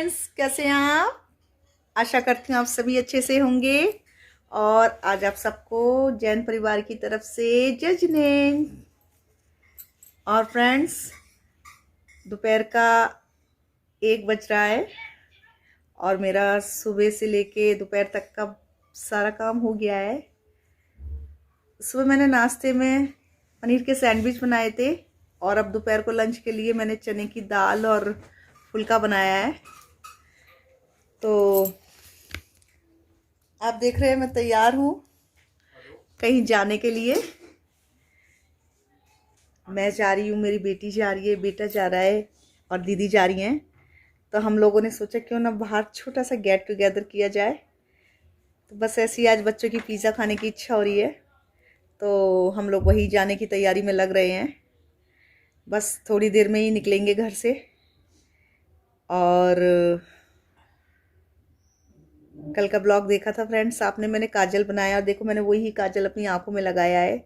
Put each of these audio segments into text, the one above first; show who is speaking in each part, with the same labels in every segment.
Speaker 1: Friends, कैसे हैं आप? आशा करती हूँ आप सभी अच्छे से होंगे। और आज आप सबको जैन परिवार की तरफ से जय जिनेंद्र। और फ्रेंड्स, दोपहर का 1 बज रहा है और मेरा सुबह से लेके दोपहर तक का सारा काम हो गया है। सुबह मैंने नाश्ते में पनीर के सैंडविच बनाए थे और अब दोपहर को लंच के लिए मैंने चने की दाल और फुल्का बनाया है। तो आप देख रहे हैं मैं तैयार हूँ कहीं जाने के लिए। मैं जा रही हूँ, मेरी बेटी जा रही है, बेटा जा रहा है और दीदी जा रही हैं। तो हम लोगों ने सोचा क्यों ना बाहर छोटा सा गेट टुगेदर किया जाए। तो बस ऐसी आज बच्चों की पिज़्ज़ा खाने की इच्छा हो रही है, तो हम लोग वहीं जाने की तैयारी में लग रहे हैं। बस थोड़ी देर में ही निकलेंगे घर से। और कल का ब्लॉग देखा था फ्रेंड्स आपने, मैंने काजल बनाया और देखो मैंने वही काजल अपनी आंखों में लगाया है।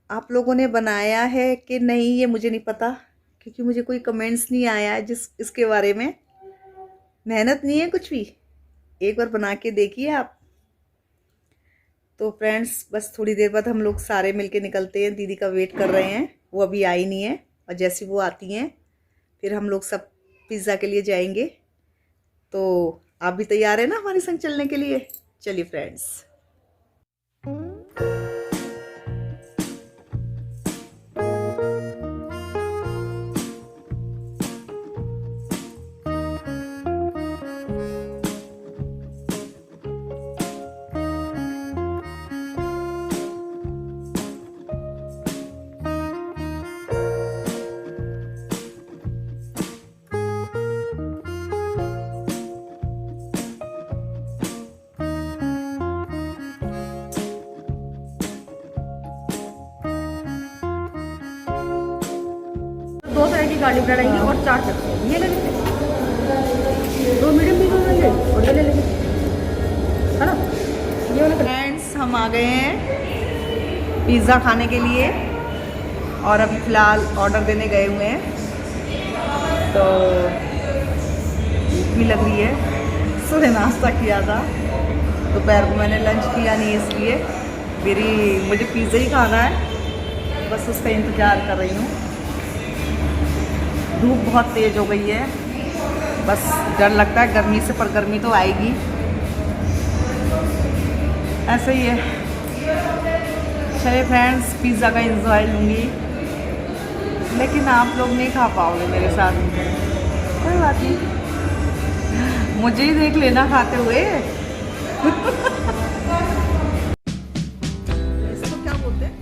Speaker 1: आप लोगों ने बनाया है कि नहीं ये मुझे नहीं पता, क्योंकि मुझे कोई कमेंट्स नहीं आया है इसके बारे में। मेहनत नहीं है कुछ भी, एक बार बना के देखिए आप। तो फ्रेंड्स बस थोड़ी देर बाद हम लोग सारे मिलके निकलते हैं। दीदी का वेट कर रहे हैं, वो अभी आई नहीं है और जैसे वो आती हैं फिर हम लोग सब पिज़्ज़ा के लिए जाएंगे। तो आप भी तैयार है ना हमारे संग चलने के लिए? चलिए फ्रेंड्स।
Speaker 2: दो तरह की गार्लिक ब्रेड आएंगी और 4 चटनी ये ले लेंगे। 2 मीडियम पीस हो जाएंगे और ये ले लेंगे, है ना। ये वाला
Speaker 1: फ्रेंड्स हम आ गए हैं पिज़्ज़ा खाने के लिए और अभी फ़िलहाल ऑर्डर देने गए हुए हैं। तो भूख भी लग रही है, सुबह नाश्ता किया था, दोपहर को मैंने लंच किया नहीं, इसलिए मुझे पिज़्ज़ा ही खाना है। बस उसका इंतज़ार कर रही हूँ। धूप बहुत तेज़ हो गई है, बस डर लगता है गर्मी से, पर गर्मी तो आएगी, ऐसे ही है। चलिए फ्रेंड्स, पिज़्ज़ा का एंजॉय लूँगी, लेकिन आप लोग नहीं खा पाओगे मेरे साथ। कोई बात नहीं, मुझे ही देख लेना खाते हुए। इसको क्या बोलते हैं?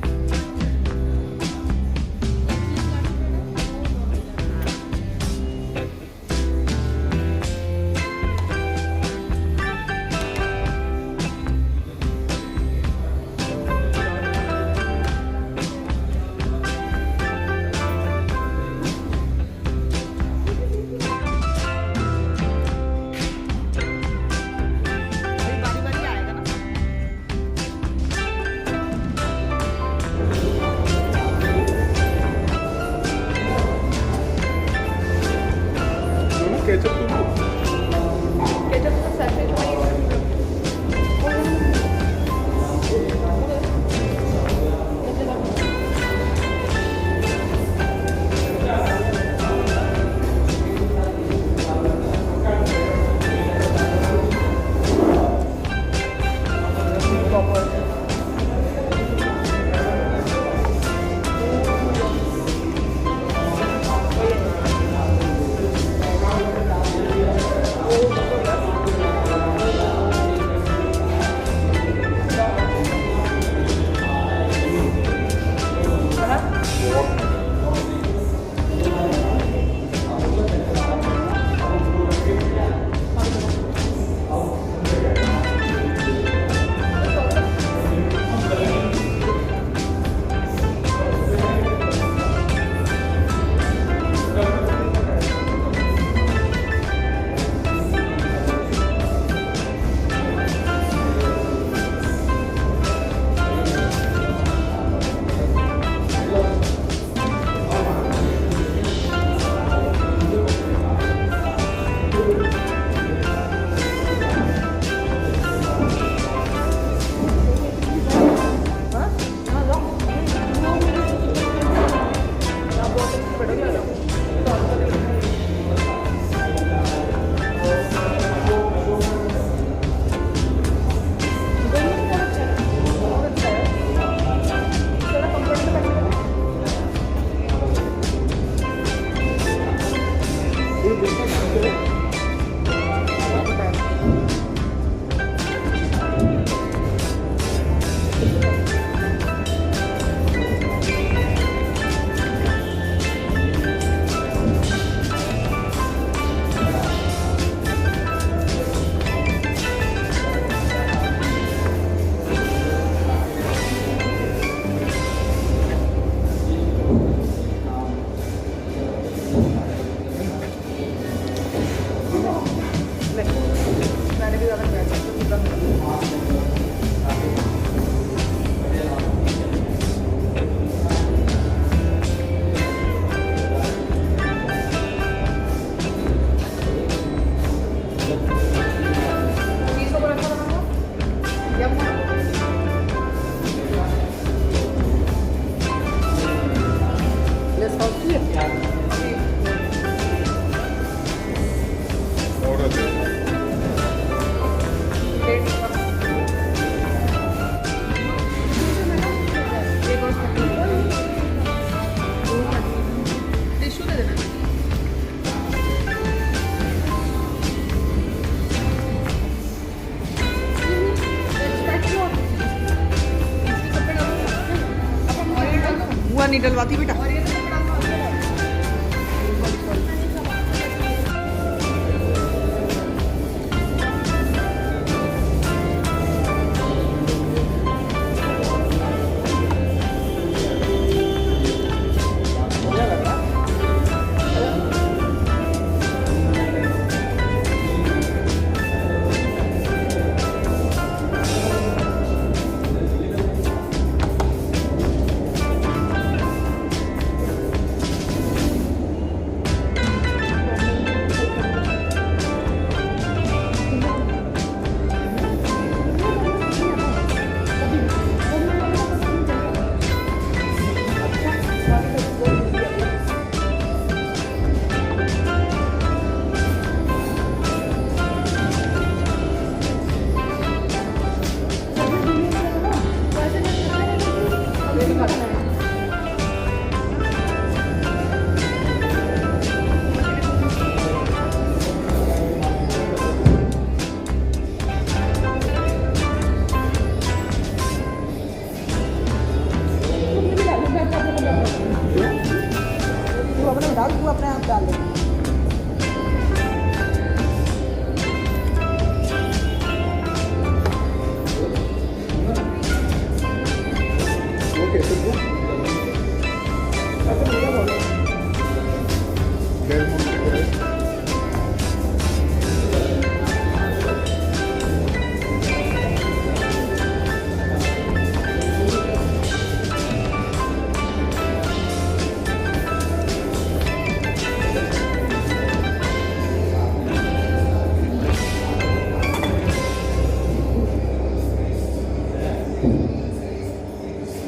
Speaker 1: मैंने भी ज़्यादा टिश्यू दे देना। बुआ नहीं डलवाती बेटा। तू अपने आप डाल दे।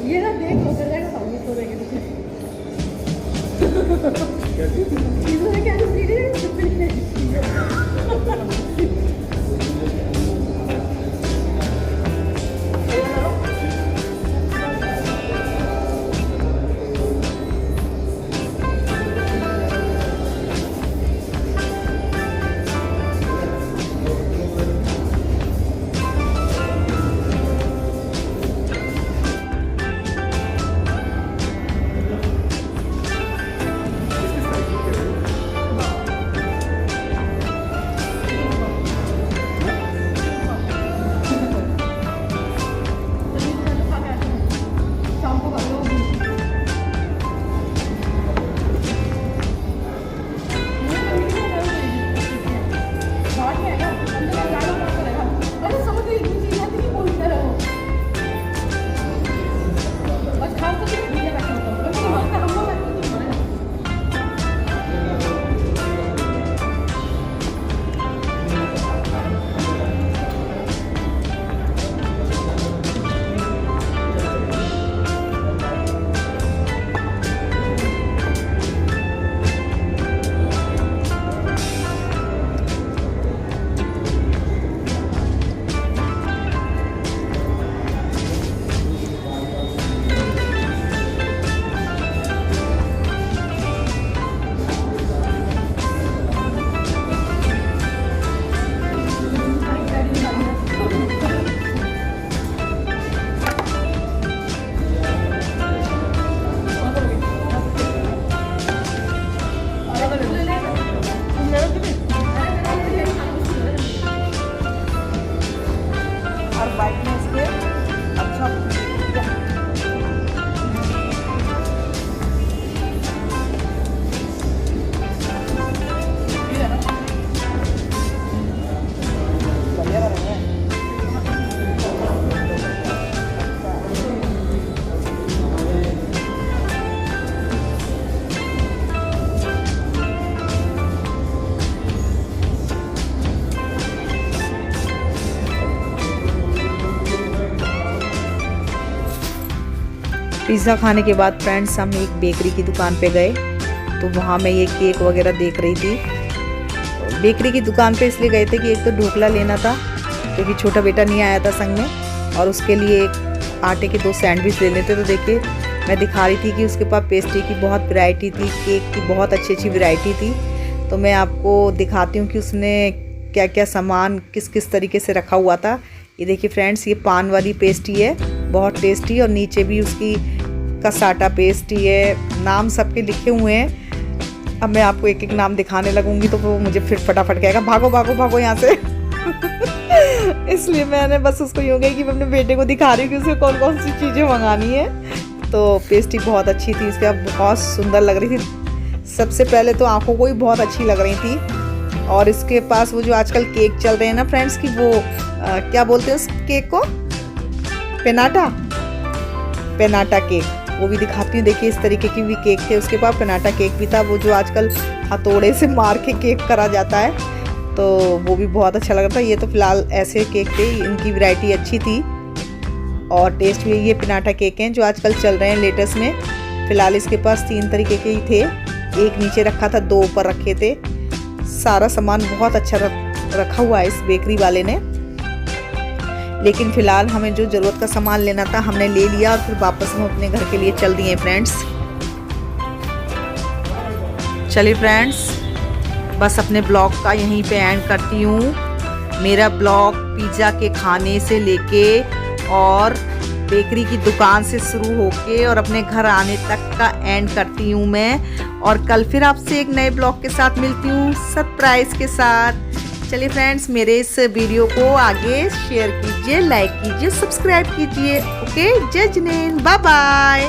Speaker 1: ये ना देख उधर जाएगा सामने तो देखेंगे। इसमें क्या पिज़्ज़ा खाने के बाद फ्रेंड्स हम एक बेकरी की दुकान पे गए, तो वहाँ मैं ये केक वगैरह देख रही थी। बेकरी की दुकान पे इसलिए गए थे कि एक तो ढोकला लेना था क्योंकि छोटा बेटा नहीं आया था संग में, और उसके लिए एक आटे के 2 सैंडविच लेने थे। तो देखिए मैं दिखा रही थी कि उसके पास पेस्ट्री की बहुत वैरायटी थी, केक की बहुत अच्छी अच्छी वैरायटी थी। तो मैं आपको दिखाती हूँ कि उसने क्या क्या सामान किस किस तरीके से रखा हुआ था। ये देखिए फ्रेंड्स, ये पान वाली पेस्ट्री है, बहुत टेस्टी, और नीचे भी उसकी कसाटा पेस्ट्री है। नाम सबके लिखे हुए हैं। अब मैं आपको एक एक नाम दिखाने लगूंगी तो वो मुझे फिर फटाफट कहेगा भागो भागो भागो यहाँ से। इसलिए मैंने बस उसको यूँ गई कि मैं अपने बेटे को दिखा रही हूँ कि उसे कौन कौन सी चीज़ें मंगानी है। तो पेस्ट्री बहुत अच्छी थी, इसके बहुत सुंदर लग रही थी। सबसे पहले तो आंखों को ही बहुत अच्छी लग रही थी। और इसके पास वो जो आजकल केक चल रहे हैं ना फ्रेंड्स की, वो क्या बोलते हैं उस केक को, पेनाटा केक, वो भी दिखाती हूँ। देखिए इस तरीके की भी केक थे उसके पास, पेनाटा केक भी था, वो जो आजकल हथौड़े से मार के केक करा जाता है, तो वो भी बहुत अच्छा लग रहा था। ये तो फिलहाल ऐसे केक थे, इनकी वैरायटी अच्छी थी और टेस्ट भी। ये पेनाटा केक हैं जो आजकल चल रहे हैं लेटेस्ट में। फ़िलहाल इसके पास 3 तरीके के ही थे, एक नीचे रखा था, 2 ऊपर रखे थे। सारा सामान बहुत अच्छा रखा हुआ है इस बेकरी वाले ने। लेकिन फ़िलहाल हमें जो ज़रूरत का सामान लेना था हमने ले लिया और फिर वापस हम अपने घर के लिए चल दिए फ्रेंड्स। चलिए फ्रेंड्स, बस अपने ब्लॉग का यहीं पे एंड करती हूँ। मेरा ब्लॉग पिज़्ज़ा के खाने से लेके और बेकरी की दुकान से शुरू होके और अपने घर आने तक का एंड करती हूँ मैं। और कल फिर आपसे एक नए ब्लॉग के साथ मिलती हूँ, सरप्राइज़ के साथ। चलिए फ्रेंड्स, मेरे इस वीडियो को आगे शेयर कीजिए, लाइक कीजिए, सब्सक्राइब कीजिए। ओके, जय जिनेंद्र, बाय बाय।